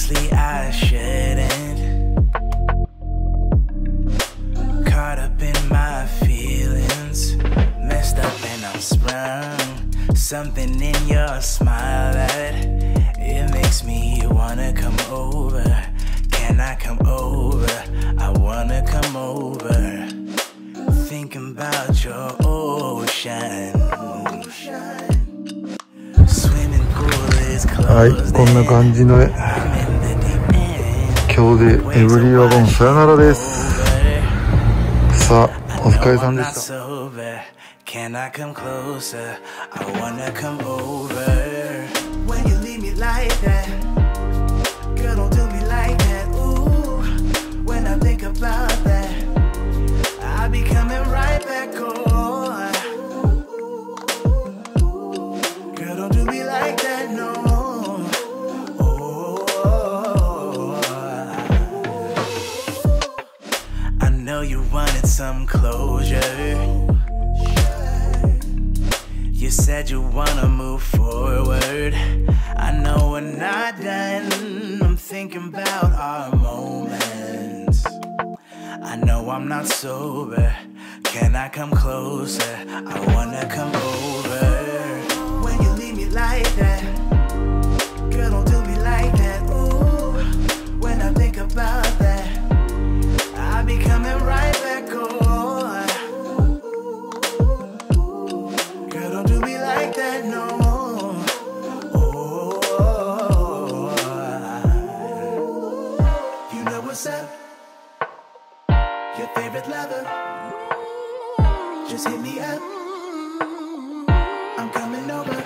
Honestly, I shouldn't. Caught up in my feelings, messed up and I'm sprung. Something in your smile that it makes me wanna come over. Can I come over? I wanna come over. Thinking about your ocean. Swimming pool is closed. はい、こんな感じの今日でエブリィワゴンさよならです。さあ、お疲れさんでした。Can I come closer? I wanna come over. When you leave me like that, girl, don't do me like that. Ooh, when I think about that, I'll be coming right back on. Girl, don't do me like that, no. Oh, I know you wanted some closure. You said you wanna move forward. I know we're not done. I'm thinking about our moments. I know I'm not sober. Can I come closer? I wanna come over. When you leave me like that, girl, don't do me like that. Ooh, when I think about that, I'll be coming right back on. What's up? Your favorite lover? Just hit me up. I'm coming over.